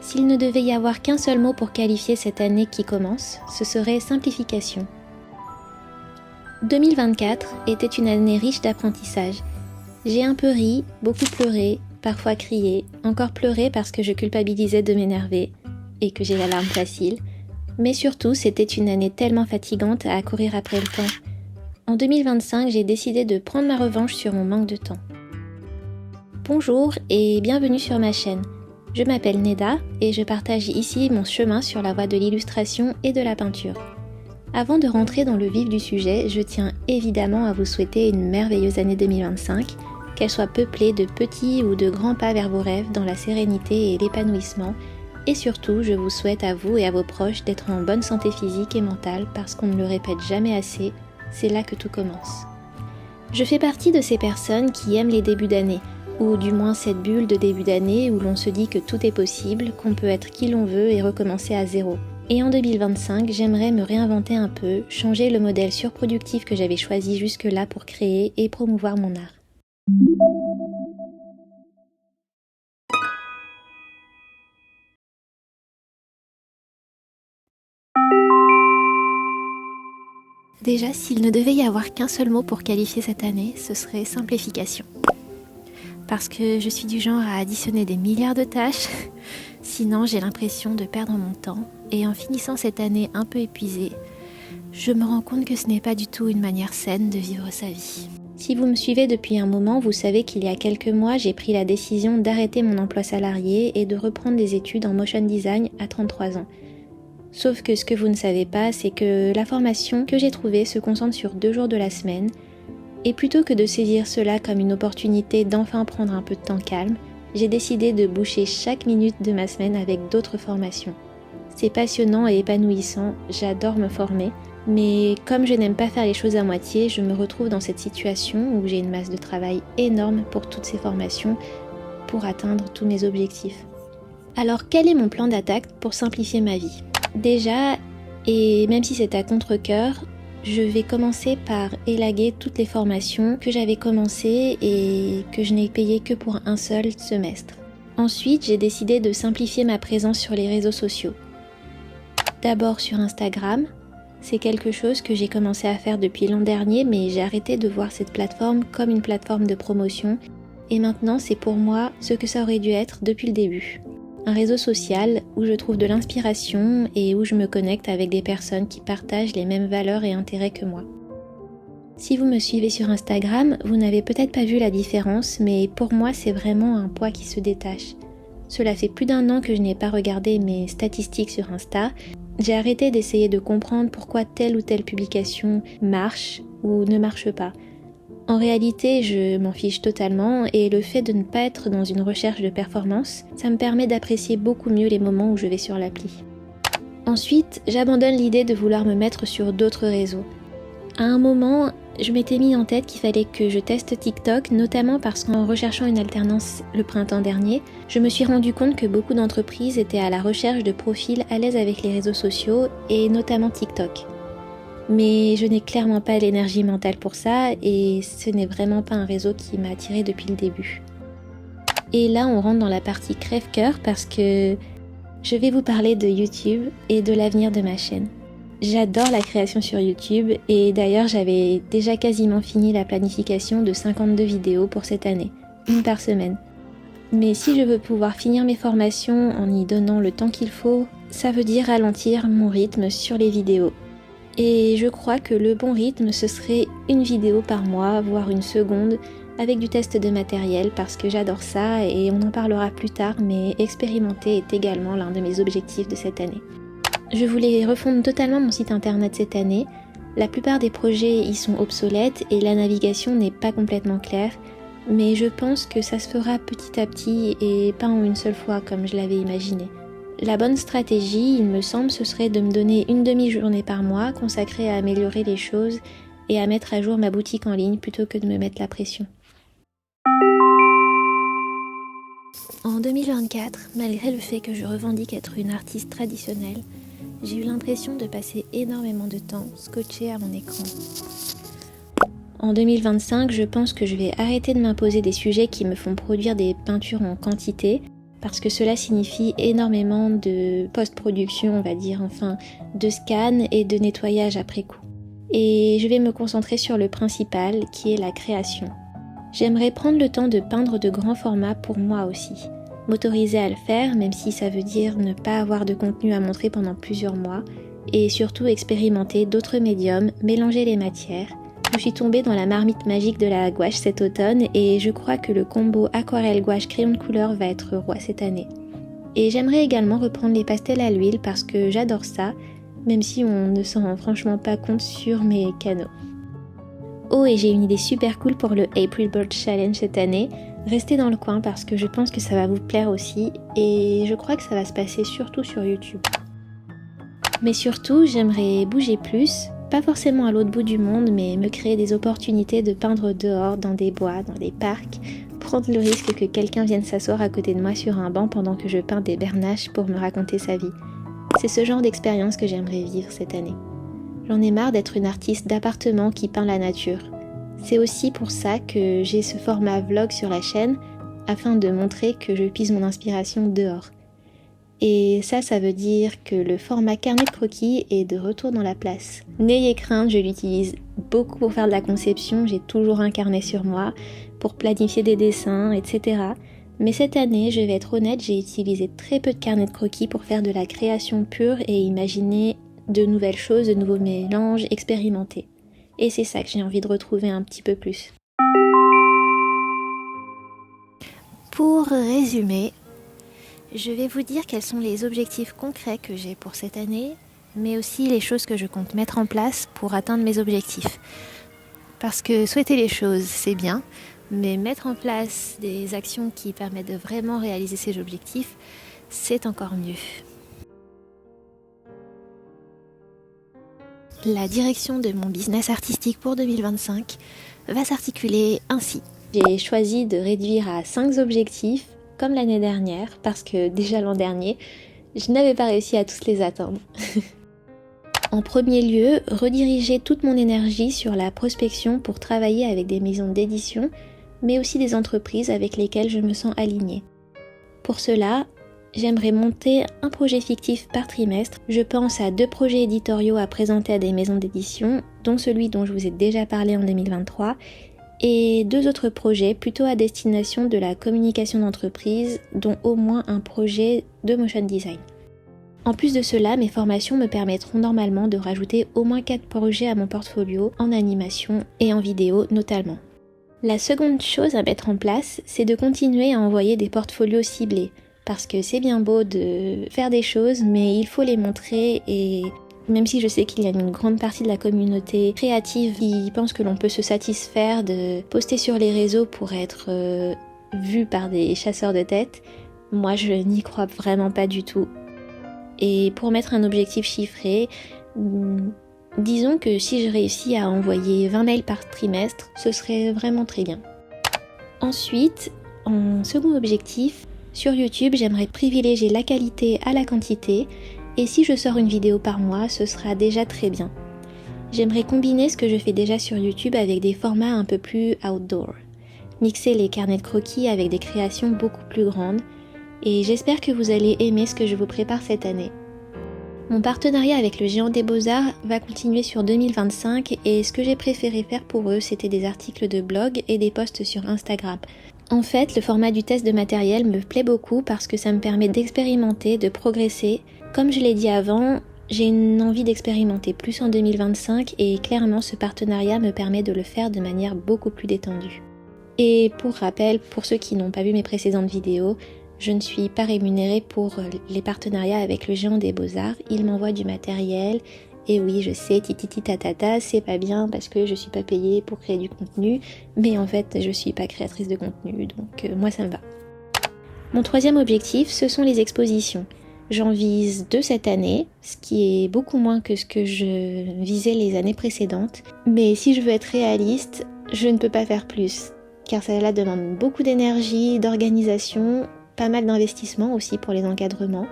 S'il ne devait y avoir qu'un seul mot pour qualifier cette année qui commence, ce serait simplification. 2024 était une année riche d'apprentissage. J'ai un peu ri, beaucoup pleuré, parfois crié, encore pleuré parce que je culpabilisais de m'énerver et que j'ai la larme facile. Mais surtout, c'était une année tellement fatigante à courir après le temps. En 2025, j'ai décidé de prendre ma revanche sur mon manque de temps. Bonjour et bienvenue sur ma chaîne. Je m'appelle Neda et je partage ici mon chemin sur la voie de l'illustration et de la peinture. Avant de rentrer dans le vif du sujet, je tiens évidemment à vous souhaiter une merveilleuse année 2025, qu'elle soit peuplée de petits ou de grands pas vers vos rêves dans la sérénité et l'épanouissement. Et surtout, je vous souhaite à vous et à vos proches d'être en bonne santé physique et mentale parce qu'on ne le répète jamais assez, c'est là que tout commence. Je fais partie de ces personnes qui aiment les débuts d'année, ou du moins cette bulle de début d'année où l'on se dit que tout est possible, qu'on peut être qui l'on veut et recommencer à zéro. Et en 2025, j'aimerais me réinventer un peu, changer le modèle surproductif que j'avais choisi jusque-là pour créer et promouvoir mon art. Déjà, s'il ne devait y avoir qu'un seul mot pour qualifier cette année, ce serait simplification. Parce que je suis du genre à additionner des milliards de tâches, sinon j'ai l'impression de perdre mon temps. Et en finissant cette année un peu épuisée, je me rends compte que ce n'est pas du tout une manière saine de vivre sa vie. Si vous me suivez depuis un moment, vous savez qu'il y a quelques mois, j'ai pris la décision d'arrêter mon emploi salarié et de reprendre des études en motion design à 33 ans. Sauf que ce que vous ne savez pas, c'est que la formation que j'ai trouvée se concentre sur 2 jours de la semaine. Et plutôt que de saisir cela comme une opportunité d'enfin prendre un peu de temps calme, j'ai décidé de boucher chaque minute de ma semaine avec d'autres formations. C'est passionnant et épanouissant, j'adore me former, mais comme je n'aime pas faire les choses à moitié, je me retrouve dans cette situation où j'ai une masse de travail énorme pour toutes ces formations pour atteindre tous mes objectifs. Alors quel est mon plan d'attaque pour simplifier ma vie ? Déjà, et même si c'est à contre-cœur, je vais commencer par élaguer toutes les formations que j'avais commencées et que je n'ai payées que pour un seul semestre. Ensuite, j'ai décidé de simplifier ma présence sur les réseaux sociaux. D'abord sur Instagram, c'est quelque chose que j'ai commencé à faire depuis l'an dernier, mais j'ai arrêté de voir cette plateforme comme une plateforme de promotion et maintenant c'est pour moi ce que ça aurait dû être depuis le début. Un réseau social où je trouve de l'inspiration et où je me connecte avec des personnes qui partagent les mêmes valeurs et intérêts que moi. Si vous me suivez sur Instagram, vous n'avez peut-être pas vu la différence, mais pour moi c'est vraiment un poids qui se détache. Cela fait plus d'1 an que je n'ai pas regardé mes statistiques sur Insta. J'ai arrêté d'essayer de comprendre pourquoi telle ou telle publication marche ou ne marche pas. En réalité, je m'en fiche totalement et le fait de ne pas être dans une recherche de performance, ça me permet d'apprécier beaucoup mieux les moments où je vais sur l'appli. Ensuite, j'abandonne l'idée de vouloir me mettre sur d'autres réseaux. À un moment, je m'étais mis en tête qu'il fallait que je teste TikTok, notamment parce qu'en recherchant une alternance le printemps dernier, je me suis rendu compte que beaucoup d'entreprises étaient à la recherche de profils à l'aise avec les réseaux sociaux et notamment TikTok. Mais je n'ai clairement pas l'énergie mentale pour ça et ce n'est vraiment pas un réseau qui m'a attirée depuis le début. Et là, on rentre dans la partie crève-cœur parce que je vais vous parler de YouTube et de l'avenir de ma chaîne. J'adore la création sur YouTube et d'ailleurs j'avais déjà quasiment fini la planification de 52 vidéos pour cette année, 1 par semaine. Mais si je veux pouvoir finir mes formations en y donnant le temps qu'il faut, ça veut dire ralentir mon rythme sur les vidéos. Et je crois que le bon rythme, ce serait 1 vidéo par mois, voire 1 seconde, avec du test de matériel, parce que j'adore ça et on en parlera plus tard, mais expérimenter est également l'un de mes objectifs de cette année. Je voulais refondre totalement mon site internet cette année. La plupart des projets y sont obsolètes et la navigation n'est pas complètement claire, mais je pense que ça se fera petit à petit et pas en une seule fois comme je l'avais imaginé. La bonne stratégie, il me semble, ce serait de me donner 1 demi-journée par mois consacrée à améliorer les choses et à mettre à jour ma boutique en ligne plutôt que de me mettre la pression. En 2024, malgré le fait que je revendique être une artiste traditionnelle, J'ai eu l'impression de passer énormément de temps scotché à mon écran. En 2025, je pense que je vais arrêter de m'imposer des sujets qui me font produire des peintures en quantité, parce que cela signifie énormément de post-production, on va dire, enfin, de scan et de nettoyage après coup. Et je vais me concentrer sur le principal, qui est la création. J'aimerais prendre le temps de peindre de grands formats pour moi aussi. M'autoriser à le faire, même si ça veut dire ne pas avoir de contenu à montrer pendant plusieurs mois, et surtout expérimenter d'autres médiums, mélanger les matières. Je suis tombée dans la marmite magique de la gouache cet automne et je crois que le combo aquarelle gouache crayon de couleur va être roi cette année. Et j'aimerais également reprendre les pastels à l'huile parce que j'adore ça, même si on ne s'en rend franchement pas compte sur mes canaux. Oh, et j'ai une idée super cool pour le April Bird Challenge cette année. Restez dans le coin parce que je pense que ça va vous plaire aussi et je crois que ça va se passer surtout sur YouTube. Mais surtout, j'aimerais bouger plus, pas forcément à l'autre bout du monde, mais me créer des opportunités de peindre dehors, dans des bois, dans des parcs, prendre le risque que quelqu'un vienne s'asseoir à côté de moi sur un banc pendant que je peins des bernaches pour me raconter sa vie. C'est ce genre d'expérience que j'aimerais vivre cette année. J'en ai marre d'être une artiste d'appartement qui peint la nature. C'est aussi pour ça que j'ai ce format vlog sur la chaîne, afin de montrer que je puise mon inspiration dehors. Et ça veut dire que le format carnet de croquis est de retour dans la place. N'ayez crainte, je l'utilise beaucoup pour faire de la conception, j'ai toujours un carnet sur moi, pour planifier des dessins, etc. Mais cette année, je vais être honnête, j'ai utilisé très peu de carnet de croquis pour faire de la création pure et imaginer de nouvelles choses, de nouveaux mélanges, expérimenter. Et c'est ça que j'ai envie de retrouver un petit peu plus. Pour résumer, je vais vous dire quels sont les objectifs concrets que j'ai pour cette année, mais aussi les choses que je compte mettre en place pour atteindre mes objectifs. Parce que souhaiter les choses, c'est bien, mais mettre en place des actions qui permettent de vraiment réaliser ces objectifs, c'est encore mieux. La direction de mon business artistique pour 2025 va s'articuler ainsi. J'ai choisi de réduire à 5 objectifs, comme l'année dernière, parce que déjà l'an dernier, je n'avais pas réussi à tous les atteindre. En premier lieu, rediriger toute mon énergie sur la prospection pour travailler avec des maisons d'édition, mais aussi des entreprises avec lesquelles je me sens alignée. Pour cela, j'aimerais monter un projet fictif par trimestre. Je pense à 2 projets éditoriaux à présenter à des maisons d'édition, dont celui dont je vous ai déjà parlé en 2023, et 2 autres projets plutôt à destination de la communication d'entreprise, dont au moins un projet de motion design. En plus de cela, mes formations me permettront normalement de rajouter au moins 4 projets à mon portfolio en animation et en vidéo notamment. La seconde chose à mettre en place, c'est de continuer à envoyer des portfolios ciblés, parce que c'est bien beau de faire des choses, mais il faut les montrer et même si je sais qu'il y a une grande partie de la communauté créative qui pense que l'on peut se satisfaire de poster sur les réseaux pour être vu par des chasseurs de tête, moi je n'y crois vraiment pas du tout. Et pour mettre un objectif chiffré, disons que si je réussis à envoyer 20 mails par trimestre, ce serait vraiment très bien. Ensuite, en second objectif, sur YouTube, j'aimerais privilégier la qualité à la quantité, et si je sors une vidéo par mois, ce sera déjà très bien. J'aimerais combiner ce que je fais déjà sur YouTube avec des formats un peu plus outdoor. Mixer les carnets de croquis avec des créations beaucoup plus grandes, et j'espère que vous allez aimer ce que je vous prépare cette année. Mon partenariat avec le Géant des Beaux-Arts va continuer sur 2025 et ce que j'ai préféré faire pour eux, c'était des articles de blog et des posts sur Instagram. En fait, le format du test de matériel me plaît beaucoup parce que ça me permet d'expérimenter, de progresser. Comme je l'ai dit avant, j'ai une envie d'expérimenter plus en 2025 et clairement ce partenariat me permet de le faire de manière beaucoup plus détendue. Et pour rappel, pour ceux qui n'ont pas vu mes précédentes vidéos, je ne suis pas rémunérée pour les partenariats avec le Géant des Beaux-Arts. Ils m'envoient du matériel. Et oui, je sais, tititi tatata, c'est pas bien parce que je suis pas payée pour créer du contenu. Mais en fait, je suis pas créatrice de contenu, donc moi ça me va. Mon troisième objectif, ce sont les expositions. J'en vise 2 cette année, ce qui est beaucoup moins que ce que je visais les années précédentes. Mais si je veux être réaliste, je ne peux pas faire plus. Car cela demande beaucoup d'énergie, d'organisation, pas mal d'investissement aussi pour les encadrements.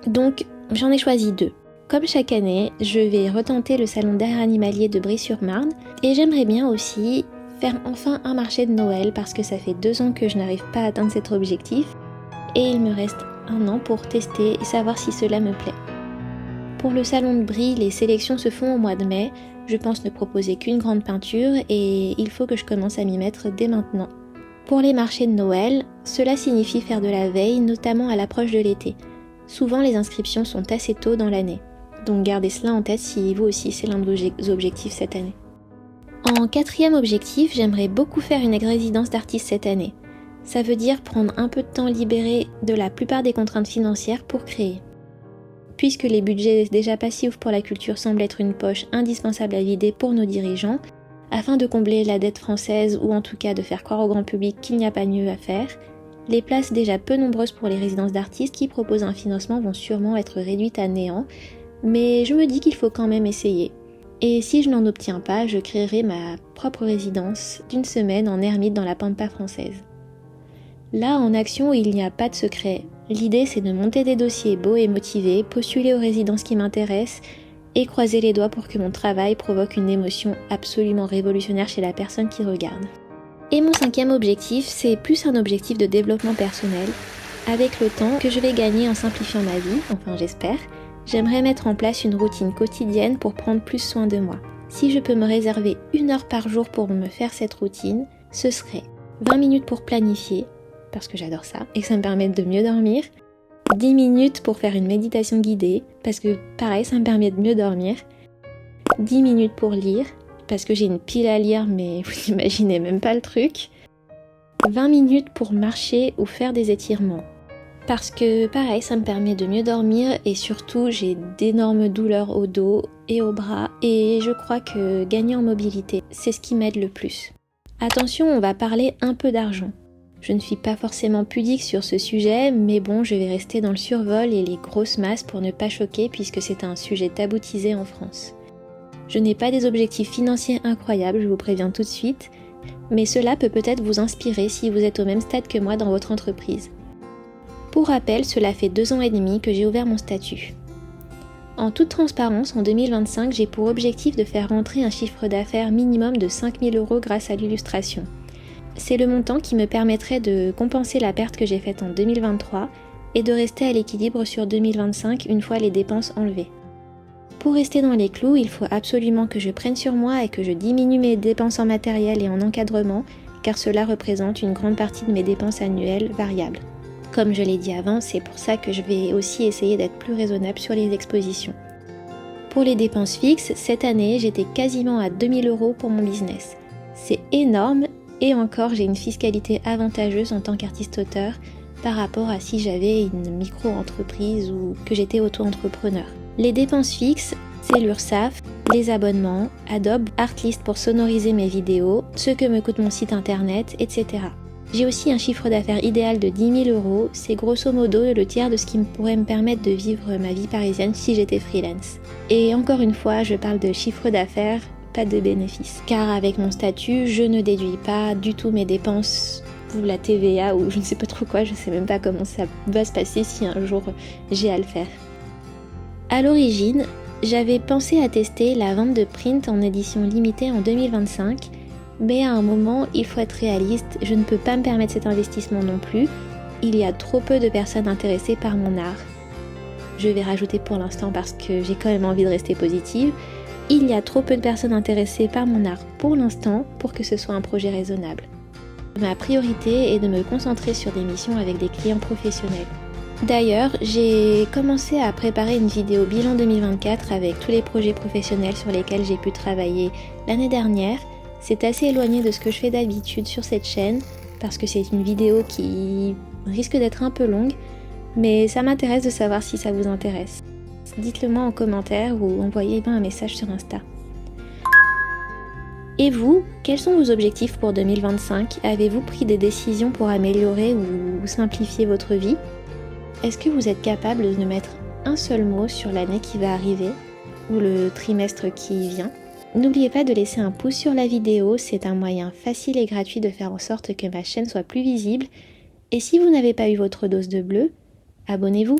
Donc j'en ai choisi 2. Comme chaque année, je vais retenter le salon d'art animalier de Brie-sur-Marne et j'aimerais bien aussi faire enfin un marché de Noël parce que ça fait 2 ans que je n'arrive pas à atteindre cet objectif et il me reste 1 an pour tester et savoir si cela me plaît. Pour le salon de Brie, les sélections se font au mois de mai. Je pense ne proposer qu'une grande peinture et il faut que je commence à m'y mettre dès maintenant. Pour les marchés de Noël, cela signifie faire de la veille, notamment à l'approche de l'été. Souvent les inscriptions sont assez tôt dans l'année. Donc gardez cela en tête si vous aussi c'est l'un de vos objectifs cette année. En 4e objectif, j'aimerais beaucoup faire une résidence d'artiste cette année. Ça veut dire prendre un peu de temps libéré de la plupart des contraintes financières pour créer. Puisque les budgets déjà passifs pour la culture semblent être une poche indispensable à vider pour nos dirigeants, afin de combler la dette française ou en tout cas de faire croire au grand public qu'il n'y a pas mieux à faire, les places déjà peu nombreuses pour les résidences d'artistes qui proposent un financement vont sûrement être réduites à néant, mais je me dis qu'il faut quand même essayer. Et si je n'en obtiens pas, je créerai ma propre résidence d'1 semaine en ermite dans la pampa française. Là, en action, il n'y a pas de secret. L'idée, c'est de monter des dossiers beaux et motivés, postuler aux résidences qui m'intéressent et croiser les doigts pour que mon travail provoque une émotion absolument révolutionnaire chez la personne qui regarde. Et mon 5e objectif, c'est plus un objectif de développement personnel. Avec le temps que je vais gagner en simplifiant ma vie, enfin j'espère, j'aimerais mettre en place une routine quotidienne pour prendre plus soin de moi. Si je peux me réserver 1 heure par jour pour me faire cette routine, ce serait 20 minutes pour planifier, parce que j'adore ça, et que ça me permet de mieux dormir, 10 minutes pour faire une méditation guidée, parce que pareil, ça me permet de mieux dormir, 10 minutes pour lire, parce que j'ai une pile à lire, mais vous n'imaginez même pas le truc, 20 minutes pour marcher ou faire des étirements. Parce que pareil, ça me permet de mieux dormir et surtout j'ai d'énormes douleurs au dos et au bras et je crois que gagner en mobilité, c'est ce qui m'aide le plus. Attention, on va parler un peu d'argent. Je ne suis pas forcément pudique sur ce sujet, mais bon, je vais rester dans le survol et les grosses masses pour ne pas choquer puisque c'est un sujet taboutisé en France. Je n'ai pas des objectifs financiers incroyables, je vous préviens tout de suite, mais cela peut peut-être vous inspirer si vous êtes au même stade que moi dans votre entreprise. Pour rappel, cela fait 2 ans et demi que j'ai ouvert mon statut. En toute transparence, en 2025, j'ai pour objectif de faire rentrer un chiffre d'affaires minimum de 5 000 € grâce à l'illustration. C'est le montant qui me permettrait de compenser la perte que j'ai faite en 2023 et de rester à l'équilibre sur 2025 une fois les dépenses enlevées. Pour rester dans les clous, il faut absolument que je prenne sur moi et que je diminue mes dépenses en matériel et en encadrement, car cela représente une grande partie de mes dépenses annuelles variables. Comme je l'ai dit avant, c'est pour ça que je vais aussi essayer d'être plus raisonnable sur les expositions. Pour les dépenses fixes, cette année, j'étais quasiment à 2 000 € pour mon business. C'est énorme et encore, j'ai une fiscalité avantageuse en tant qu'artiste-auteur par rapport à si j'avais une micro-entreprise ou que j'étais auto-entrepreneur. Les dépenses fixes, c'est l'URSSAF, les abonnements, Adobe Artlist pour sonoriser mes vidéos, ce que me coûte mon site internet, etc. J'ai aussi un chiffre d'affaires idéal de 10 000 €, c'est grosso modo le tiers de ce qui pourrait me permettre de vivre ma vie parisienne si j'étais freelance. Et encore une fois, je parle de chiffre d'affaires, pas de bénéfices. Car avec mon statut, je ne déduis pas du tout mes dépenses ou la TVA ou je ne sais pas trop quoi, je sais même pas comment ça va se passer si un jour j'ai à le faire. À l'origine, j'avais pensé à tester la vente de print en édition limitée en 2025, mais à un moment, il faut être réaliste, je ne peux pas me permettre cet investissement non plus. Il y a trop peu de personnes intéressées par mon art. Je vais rajouter pour l'instant parce que j'ai quand même envie de rester positive. Il y a trop peu de personnes intéressées par mon art pour l'instant pour que ce soit un projet raisonnable. Ma priorité est de me concentrer sur des missions avec des clients professionnels. D'ailleurs, j'ai commencé à préparer une vidéo bilan 2024 avec tous les projets professionnels sur lesquels j'ai pu travailler l'année dernière. C'est assez éloigné de ce que je fais d'habitude sur cette chaîne parce que c'est une vidéo qui risque d'être un peu longue, mais ça m'intéresse de savoir si ça vous intéresse. Dites-le moi en commentaire ou envoyez-moi un message sur Insta. Et vous, quels sont vos objectifs pour 2025 ? Avez-vous pris des décisions pour améliorer ou simplifier votre vie ? Est-ce que vous êtes capable de mettre un seul mot sur l'année qui va arriver ou le trimestre qui vient ? N'oubliez pas de laisser un pouce sur la vidéo, c'est un moyen facile et gratuit de faire en sorte que ma chaîne soit plus visible. Et si vous n'avez pas eu votre dose de bleu, abonnez-vous.